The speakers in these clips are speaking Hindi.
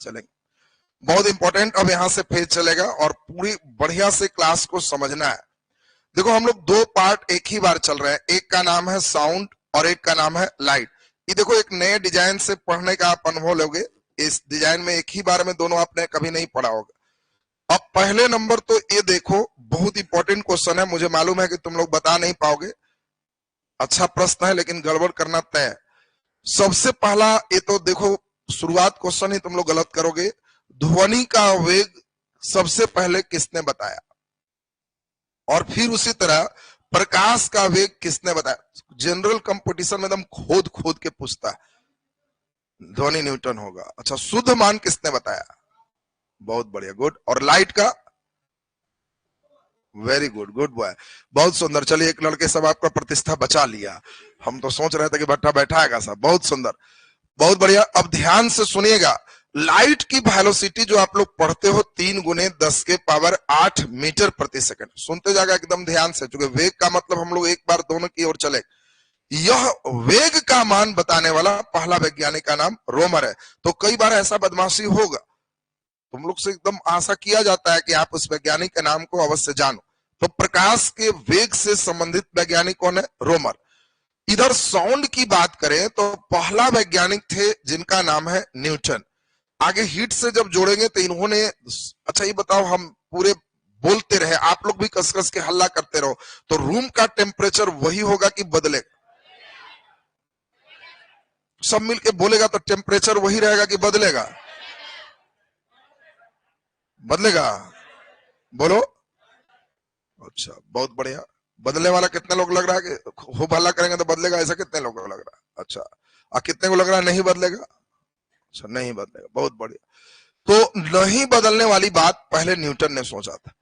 चलेंगे। बहुत इंपॉर्टेंट, अब यहां से पेज चलेगा और पूरी बढ़िया से क्लास को समझना है। देखो हम लोग दो पार्ट एक ही बार चल रहे हैं, एक का नाम है साउंड और एक का नाम है लाइट। ये देखो एक नए डिजाइन से पढ़ने का आप अनुभव लोगे, इस डिजाइन में एक ही बार में दोनों आपने कभी नहीं पढ़ा होगा। अब पहले नंबर तो ये देखो, बहुत इंपॉर्टेंट क्वेश्चन है, मुझे मालूम है कि तुम लोग बता नहीं पाओगे, अच्छा प्रश्न है लेकिन गड़बड़ करना तय है। सबसे पहला ये तो देखो, शुरुआत क्वेश्चन ही तुम लोग गलत करोगे। ध्वनि का वेग सबसे पहले किसने बताया? और फिर उसी तरह प्रकाश का वेग किसने बताया? जनरल कंपटीशन में एकदम खोद खोद के पूछता है, ध्वनि न्यूटन होगा। अच्छा, शुद्ध मान किसने बताया? बहुत बढ़िया, गुड। और लाइट का? वेरी गुड, गुड बॉय, बहुत सुंदर। चलिए एक लड़के सब आपका प्रतिष्ठा बचा लिया, हम तो सोच रहे थे कि भट्टा बैठाएगा सब। बहुत सुंदर, बहुत बढ़िया। अब ध्यान से सुनिएगा, लाइट की वेलोसिटी जो आप लोग पढ़ते हो 3 गुने 10 के पावर 8 मीटर प्रति सेकंड। सुनते जाएगा एकदम ध्यान से, क्योंकि वेग का मतलब हम लोग एक बार दोनों की ओर चले। यह वेग का मान बताने वाला पहला वैज्ञानिक का नाम रोमर है। तो कई बार ऐसा बदमाशी होगा, तुम लोग से एकदम आशा किया जाता है कि आप उस वैज्ञानिक के नाम को अवश्य जानो। तो प्रकाश के वेग से संबंधित वैज्ञानिक कौन है? रोमर। इधर साउंड की बात करें तो पहला वैज्ञानिक थे जिनका नाम है न्यूटन। आगे हीट से जब जोड़ेंगे तो इन्होंने, अच्छा ये बताओ, हम पूरे बोलते रहे, आप लोग भी कसकस के हल्ला करते रहो, तो रूम का टेम्परेचर वही होगा कि बदलेगा? सब मिलके बोलेगा तो टेम्परेचर वही रहेगा कि बदलेगा? बदलेगा, बोलो। अच्छा, बहुत बढ़िया। बदलने वाला कितने लोग लग रहा है कि खूब हल्ला करेंगे तो बदलेगा, ऐसा कितने लोग को लग रहा है? अच्छा, और कितने को लग रहा है नहीं बदलेगा? अच्छा, नहीं बदलेगा, बहुत बढ़िया। तो नहीं बदलने वाली बात पहले न्यूटन ने सोचा था,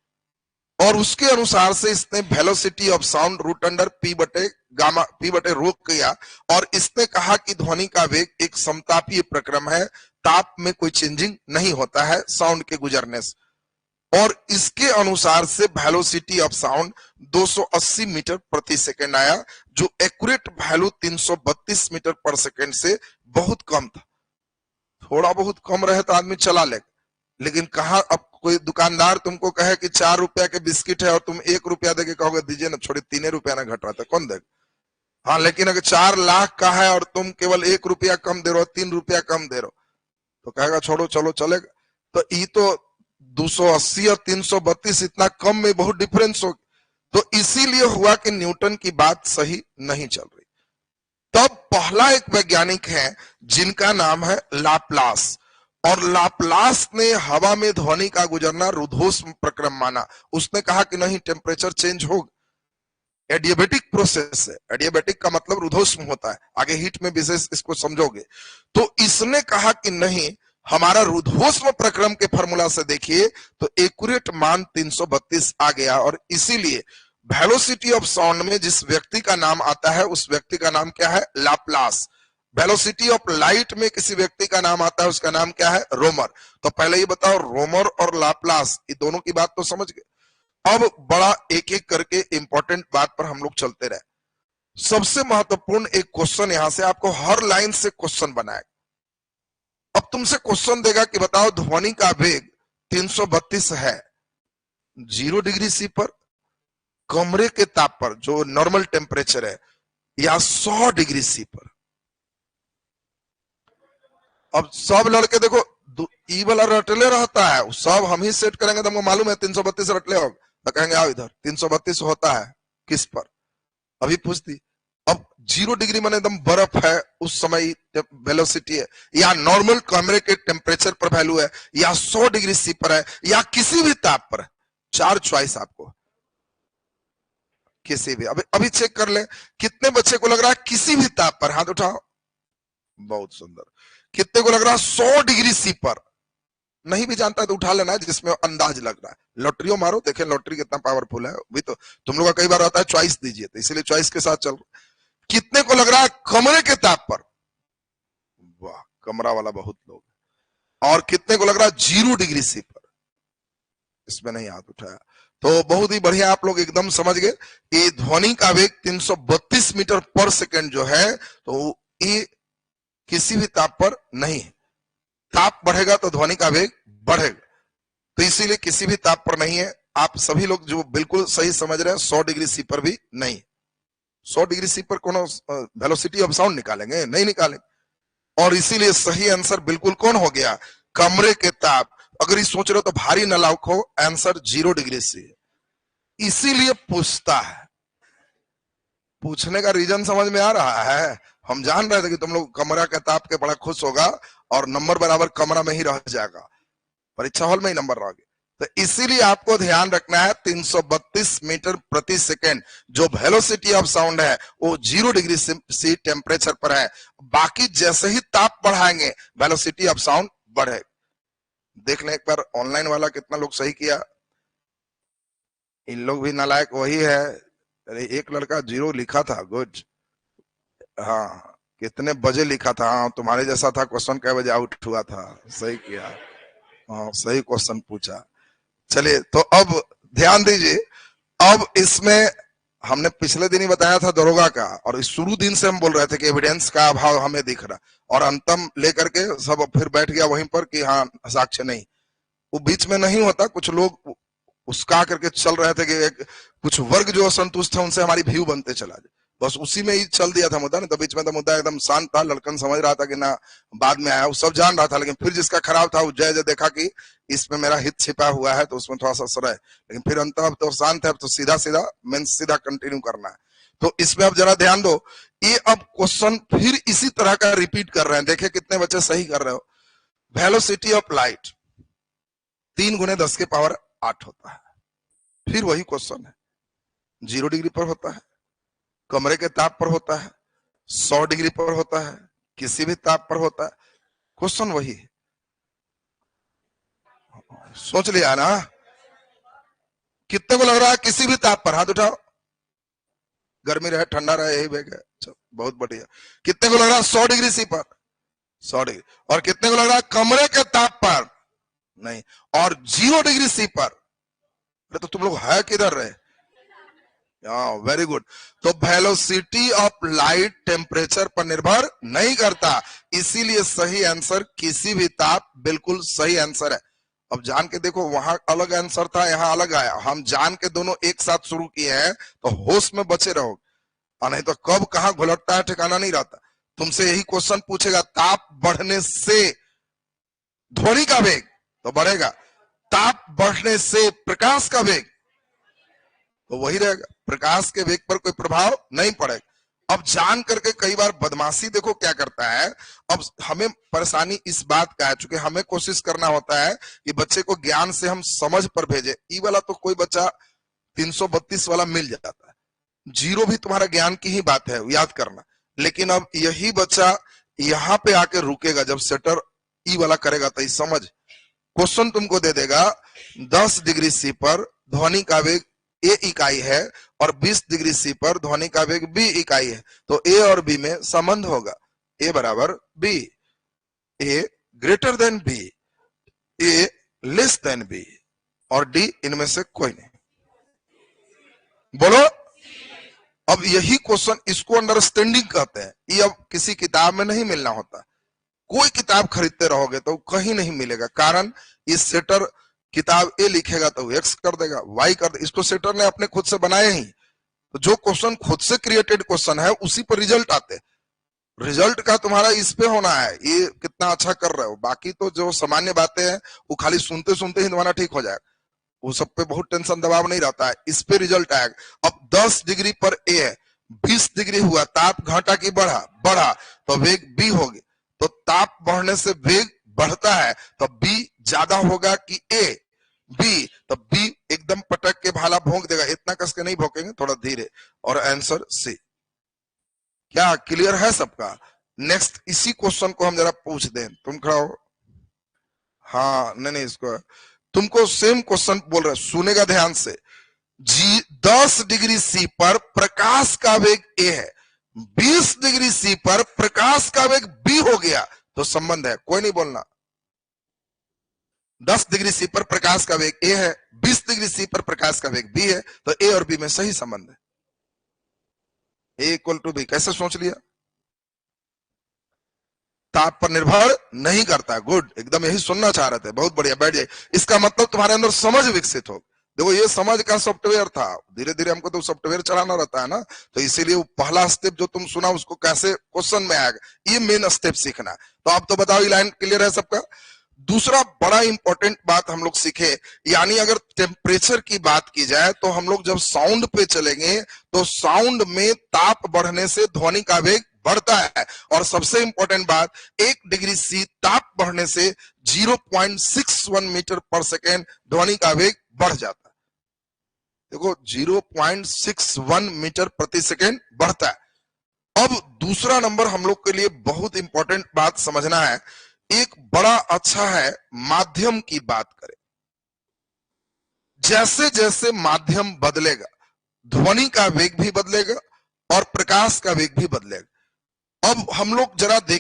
और उसके अनुसार से इसने velocity of sound root under P बटे गामा पी बटे रो किया, और इसने कहा कि ध्वनि का वेग एक समतापीय प्रक्रम है, ताप में कोई चेंजिंग नहीं होता है साउंड के गुजरने से। और इसके अनुसार से वेलोसिटी ऑफ साउंड 280 मीटर प्रति सेकंड आया, जो एक्यूरेट वैल्यू 332 मीटर पर सेकंड से बहुत कम था। थोड़ा बहुत कम रहे तो आदमी चला ले, लेकिन कहा, अब कोई दुकानदार तुमको कहे कि 4 रुपया के बिस्किट है और तुम 1 रुपया देके कहोगे दीजिए ना, छोड़िए 3 रुपया ना घट रहा था, कौन देगा? हाँ, लेकिन अगर 4 लाख का है और तुम केवल 1 रुपया कम दे रहे हो, 3 रुपया कम दे रहे हो, तो कहेगा छोड़ो चलो चलेगा। तो ये तो 280 और 332 इतना कम में बहुत डिफरेंस हो, तो इसीलिए हुआ कि न्यूटन की बात सही नहीं चल रही। तब पहला एक वैज्ञानिक है जिनका नाम है लाप्लास, और लाप्लास ने हवा में ध्वनि का गुजरना रुद्धोष्म प्रक्रम माना। उसने कहा कि नहीं, टेम्परेचर चेंज होगा, एडियाबेटिक प्रोसेस है। एडियाबेटिक का मतलब रुद्धोष्म होता है, आगे हीट में विशेष इसको समझोगे। तो इसने कहा कि नहीं, हमारा रुद्धोष्म प्रक्रम के फार्मूला से देखिए तो एक्यूरेट मान 332 आ गया, और इसीलिए वेलोसिटी ऑफ साउंड में जिस व्यक्ति का नाम आता है उस व्यक्ति का नाम क्या है? लाप्लास। वेलोसिटी ऑफ लाइट में किसी व्यक्ति का नाम आता है, उसका नाम क्या है? रोमर। तो पहले ये बताओ, रोमर और लाप्लास, ये दोनों की बात तो समझ गए। अब बड़ा एक एक करके इंपॉर्टेंट बात पर हम लोग चलते रहे। सबसे महत्वपूर्ण एक क्वेश्चन यहां से आपको हर लाइन से क्वेश्चन बनाएगा। अब तुमसे क्वेश्चन देगा कि बताओ ध्वनि का वेग 332 है 0 डिग्री सी पर, कमरे के ताप पर जो नॉर्मल टेम्परेचर है, या 100 डिग्री सी पर। अब सब लड़के देखो, ई वाला रटले रहता है, सब हम ही सेट करेंगे तो हमको मालूम है 332 रटले हो, तो कहेंगे आओ इधर 332 होता है किस पर? अभी पूछती। अब 0 डिग्री माने एकदम बर्फ है, उस समय वेलोसिटी है, या नॉर्मल कमरे के टेम्परेचर पर वैल्यू है, या 100 डिग्री सी पर है, या किसी भी ताप पर है। 4 चॉइस आपको, किसी भी। अभी चेक कर ले, कितने बच्चे को लग रहा है किसी भी ताप पर? हाथ उठाओ, बहुत सुंदर। कितने को लग रहा है 100 डिग्री सी पर? नहीं भी जानता है तो उठा लेना है जिसमें अंदाज लग रहा है। लॉटरियो मारो, देखें लॉटरी कितना पावरफुल है। भी तो तुम लोग का कई बार आता है चॉइस दीजिए, तो इसलिए चॉइस के साथ चल रहा। कितने को लग रहा है कमरे के ताप पर? वाह, कमरा वाला बहुत लोग। और कितने को लग रहा है 0 डिग्री सी पर? इसमें नहीं हाथ उठाया। तो बहुत ही बढ़िया, आप लोग एकदम समझ गए कि ध्वनि का वेग 332 मीटर पर सेकंड जो है, तो ये किसी भी ताप पर नहीं है। ताप बढ़ेगा तो ध्वनि का वेग बढ़ेगा, तो इसीलिए किसी भी ताप पर नहीं है। आप सभी लोग जो बिल्कुल सही समझ रहे हैं, 100 डिग्री सी पर भी नहीं। 100 डिग्री सी पर कौन वेलोसिटी ऑफ साउंड निकालेंगे? नहीं निकालेंगे। और इसीलिए सही आंसर बिल्कुल कौन हो गया? कमरे के ताप। अगर ये सोच रहे हो तो भारी न लाखो, आंसर 0 डिग्री सी है। इसीलिए पूछता है। पूछने का रीजन समझ में आ रहा है? हम जान रहे थे कि तुम लोग कमरा के ताप के बड़ा खुश होगा और नंबर बराबर कमरा में ही रह जाएगा, परीक्षा हॉल में ही नंबर रहोगे। तो इसीलिए आपको ध्यान रखना है 332 मीटर प्रति सेकेंड जो वेलोसिटी ऑफ साउंड है वो 0 डिग्री सी टेम्परेचर पर है। बाकी जैसे ही ताप बढ़ाएंगे वेलोसिटी ऑफ साउंड बढ़े। देख लें एक बार ऑनलाइन वाला कितना लोग सही किया। इन लोग भी नालायक वही है। अरे एक लड़का 0 लिखा था, गुड। हाँ, कितने बजे लिखा था? हाँ, तुम्हारे जैसा था। क्वेश्चन कै बजे आउट हुआ था? सही किया। हाँ, सही क्वेश्चन पूछा। चलिए, तो अब ध्यान दीजिए। अब इसमें हमने पिछले दिन ही बताया था दरोगा का, और इस शुरू दिन से हम बोल रहे थे कि एविडेंस का अभाव हमें दिख रहा, और अंतम लेकर के सब फिर बैठ गया वहीं पर कि हाँ साक्ष्य नहीं। वो बीच में नहीं होता। कुछ लोग उसका करके चल रहे थे कि एक कुछ वर्ग जो असंतुष्ट थे उनसे हमारी व्यू बनते चला जाए, बस उसी में ही चल दिया था मुद्दा। नहीं तो बीच में तो मुद्दा एकदम शांत था। लड़कन समझ रहा था कि ना बाद में आया, वो सब जान रहा था। लेकिन फिर जिसका खराब था वो जय जय देखा कि इसमें मेरा हित छिपा हुआ है, तो उसमें थोड़ा सा सर है। लेकिन फिर अंत अब तो शांत है, अब तो सीधा सीधा मेन सीधा कंटिन्यू करना है। तो इसमें अब जरा ध्यान दो। ये अब क्वेश्चन फिर इसी तरह का रिपीट कर रहे हैं। देखे कितने बच्चे सही कर रहे हो। वेलोसिटी ऑफ लाइट 3 गुने 10 के पावर 8 होता है। फिर वही क्वेश्चन है। 0 डिग्री पर होता है, कमरे के ताप पर होता है, 100 डिग्री पर होता है, किसी भी ताप पर होता है। क्वेश्चन वही है। सोच लिया ना? कितने को लग रहा है किसी भी ताप पर? हाथ उठाओ। गर्मी रहे ठंडा रहे यही बेग है। बहुत बढ़िया। कितने को लग रहा है 100 डिग्री सी पर? 100 डिग्री। और कितने को लग रहा है कमरे के ताप पर? नहीं। और 0 डिग्री सी पर? अरे तो तुम लोग है किधर रहे? Very good. तो वेलोसिटी ऑफ लाइट टेम्परेचर पर निर्भर नहीं करता, इसीलिए सही आंसर किसी भी ताप बिल्कुल सही आंसर है। अब जान के देखो, वहां अलग आंसर था, यहां अलग आया। हम जान के दोनों एक साथ शुरू किए हैं तो होश में बचे रहोगे, और नहीं तो कब कहां घुलटता है ठिकाना नहीं रहता। तुमसे यही क्वेश्चन पूछेगा, ताप बढ़ने से ध्वनि का वेग तो बढ़ेगा, ताप बढ़ने से प्रकाश का वेग तो वही रहेगा। प्रकाश के वेग पर कोई प्रभाव नहीं पड़ेगा। अब जान करके कई बार बदमाशी देखो क्या करता है। अब हमें परेशानी इस बात का है, चूंकि हमें कोशिश करना होता है कि बच्चे को ज्ञान से हम समझ पर भेजे। ई वाला तो कोई बच्चा 332 वाला मिल जाता है, 0 भी तुम्हारा ज्ञान की ही बात है, याद करना। लेकिन अब यही बच्चा यहां पे आके रुकेगा जब सेटर ई वाला करेगा, तो समझ क्वेश्चन तुमको दे देगा 10 डिग्री सी पर ध्वनि का वेग ए इकाई है और 20 डिग्री सी पर ध्वनि का वेग बी इकाई है, तो ए और बी में संबंध होगा। ए बराबर बी, ए ग्रेटर देन बी, ए लेस देन बी, और डी इनमें से कोई नहीं। बोलो। अब यही क्वेश्चन, इसको अंडरस्टैंडिंग कहते हैं। ये अब किसी किताब में नहीं मिलना होता। कोई किताब खरीदते रहोगे तो कहीं नहीं मिलेगा। कारण इस सेटर किताब ए लिखेगा तो एक्स कर देगा, वाई कर देगा। इसको सेटर ने अपने खुद से बनाया ही। तो जो क्वेश्चन खुद से क्रिएटेड क्वेश्चन है उसी पर रिजल्ट आते। रिजल्ट का तुम्हारा इस पे होना है, ये कितना अच्छा कर रहे हो। बाकी तो जो सामान्य बातें हैं वो खाली सुनते सुनते ही तुम्हारा ठीक हो जाएगा, वो सब पे बहुत टेंशन दबाव नहीं रहता है। इस पे रिजल्ट आएगा। अब 10 डिग्री पर ए है, 20 डिग्री हुआ, ताप घटा की बढ़ा तो वेग बी होगी। तो ताप बढ़ने से वेग बढ़ता है तो बी ज्यादा होगा कि ए? बी। तो बी एकदम पटक के भाला भोंक देगा। इतना कस के नहीं भोंकेंगे, थोड़ा धीरे। और आंसर सी। क्या क्लियर है सबका? नेक्स्ट इसी क्वेश्चन को हम जरा पूछ दें। तुम खड़ा हो। हाँ, नहीं इसको तुमको सेम क्वेश्चन बोल रहे, सुनेगा ध्यान से। 10 डिग्री सी पर प्रकाश का वेग ए है, 20 डिग्री सी पर प्रकाश का वेग बी हो गया, तो संबंध है। कोई नहीं बोलना। 10 डिग्री सी पर प्रकाश का वेग ए है, 20 डिग्री सी पर प्रकाश का वेग बी है, तो ए और बी में सही संबंध है। ए इक्वल टू बी। कैसे सोच लिया? ताप पर निर्भर नहीं करता। गुड, एकदम यही सुनना चाह रहे थे, बहुत बढ़िया, बैठ जाइए। इसका मतलब तुम्हारे अंदर समझ विकसित हो। देखो ये समझ का सॉफ्टवेयर था, धीरे धीरे हमको तो सॉफ्टवेयर चलाना रहता है ना, तो इसीलिए वो पहला स्टेप जो तुम सुना उसको कैसे क्वेश्चन में आएगा, ये मेन स्टेप सीखना। तो आप तो बताओ, ये लाइन क्लियर है सबका? दूसरा बड़ा इंपॉर्टेंट बात हम लोग सीखे, यानी अगर टेम्परेचर की बात की जाए तो हम लोग जब साउंड पे चलेंगे तो साउंड में ताप बढ़ने से ध्वनि का वेग बढ़ता है। और सबसे इंपॉर्टेंट बात, 1 डिग्री सी ताप बढ़ने से 0.61 मीटर पर सेकेंड ध्वनि का वेग बढ़ जाता है। देखो 0.61 मीटर प्रति सेकेंड बढ़ता है। अब दूसरा नंबर हम लोग के लिए बहुत इंपॉर्टेंट बात समझना है, एक बड़ा अच्छा है माध्यम की बात करें। जैसे जैसे माध्यम बदलेगा ध्वनि का वेग भी बदलेगा और प्रकाश का वेग भी बदलेगा। अब हम लोग जरा देखें